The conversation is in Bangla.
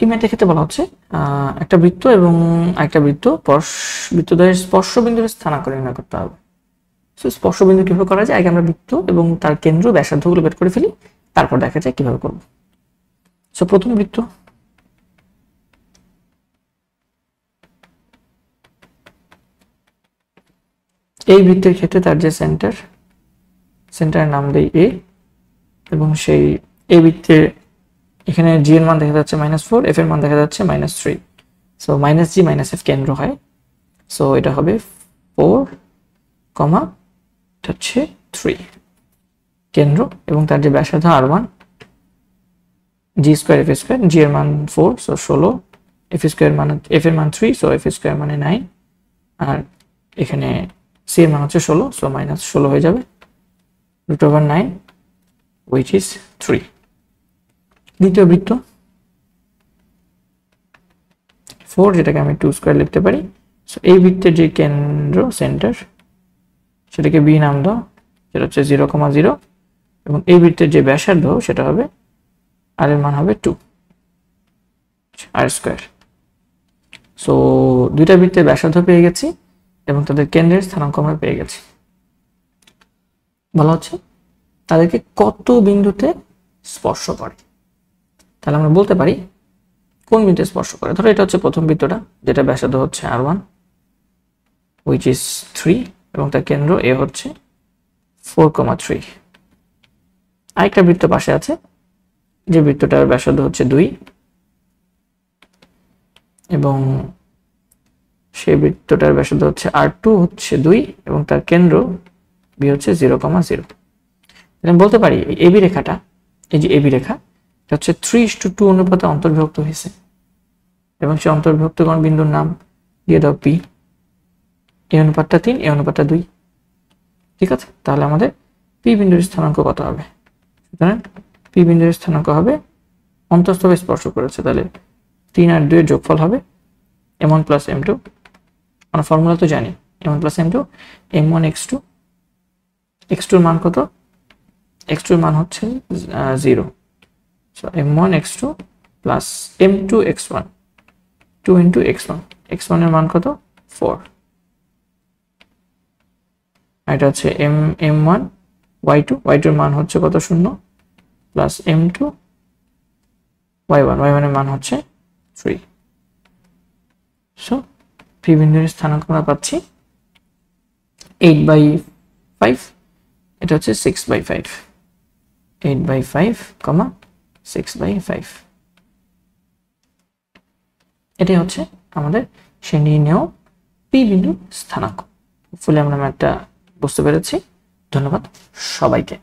এই ম্যাথের ক্ষেত্রে বলা হচ্ছে একটা বৃত্ত এবং একটা বৃত্তদ্বয়ের স্পর্শবিন্দুর স্থানাঙ্ক নির্ণয় করতে হবে। সো স্পর্শবিন্দু কিভাবে করা যায়, আগে আমরা বৃত্ত এবং তার কেন্দ্র ব্যাসার্ধগুলো বের করে ফেলি, তারপর দেখা যায় কিভাবে করব। সো প্রথম বৃত্ত, এই বৃত্তের ক্ষেত্রে তার যে সেন্টারের নাম দেই এ, এবং সেই এই বৃত্তের এখানে জি এর মান দেখা যাচ্ছে -4, এফ এর মান দেখা যাচ্ছে -3। সো -g -f কেন্দ্র হয়। সো এটা হবে 4, এটা হচ্ছে 3 কেন্দ্র, এবং তার যে ব্যাসার্ধ r1, g² f² g এর মান 4, সো 16, f এর মান 3, সো f² মানে 9, আর এখানে c এর মান হচ্ছে 16, সো -16 হয়ে যাবে, √9 which is 3। দ্বিতীয় বৃত্ত 4, যেটাকে আমি 2² লিখতে পারি। সো এই বৃত্তের যে কেন্দ্র সেন্টার সেটাকে বি নাম দাও, যেটা হচ্ছে 0,0, এবং এই বৃত্তের যে ব্যাসার্ধ সেটা হবে আর এর মান হবে 2 r²। সো দুইটা বৃত্তের ব্যাসার্ধ পেয়ে গেছি এবং তাদের কেন্দ্রের স্থানাঙ্ক আমরা পেয়ে গেছি। বলা হচ্ছে তাদেরকে কত বিন্দুতে স্পর্শ করে। তাহলে আমরা বলতে পারি কোন বিন্দুতে স্পর্শ করে। ধরো এটা হচ্ছে প্রথম বৃত্তটা, যেটা ব্যাসার্ধ হচ্ছে r1 which is 3, এবং তার কেন্দ্র এ হচ্ছে 4,3। আরেকটা বৃত্ত পাশে আছে, যে বৃত্তটার ব্যাসার্ধ হচ্ছে 2, এবং সেই বৃত্তটার ব্যাসার্ধ হচ্ছে r2 হচ্ছে 2, এবং তার কেন্দ্র বি হচ্ছে 0,0। আমি বলতে পারি এই এবি রেখাটা, এই যে এবি রেখা, এটা হচ্ছে 3:2 অনুপাতে অন্তর্বিভক্ত হয়েছে, এবং সেই অন্তর্বিভক্ত কোন বিন্দুর নাম দিয়ে দাও পি। এই অনুপাতটা 3, এই অনুপাতটা 2। ঠিক আছে, তাহলে আমাদের পি বিন্দুর স্থানাঙ্ক কত হবে? সুতরাং পি বিন্দুর স্থানাঙ্ক হবে, অন্তঃস্থভাবে স্পর্শ করেছে, তাহলে 3 আর 2 এর যোগফল হবে m1 + m2। আমরা ফর্মুলা তো জানি, m1 + m2, m1 x2, x2 এর মান কত? x2 এর মান হচ্ছে 0। So m1 x2 plus m2 x1, 2 × x1, x1 এর মান কত? 4। এটা হচ্ছে m1 y2, y2 এর মান হচ্ছে কত? 0, প্লাস m2 y1, y1 এর মান হচ্ছে 3। সো পি বিন্দুর স্থানাঙ্ক আমরা পাচ্ছি 8/5, এটা হচ্ছে 6/5, 8/5, 6/5। এটাই হচ্ছে আমাদের সেই নির্ণেয় পি বিন্দুর স্থানাঙ্ক। ফুলে আমরা ম্যাথটা বুঝতে পেরেছি। ধন্যবাদ সবাইকে।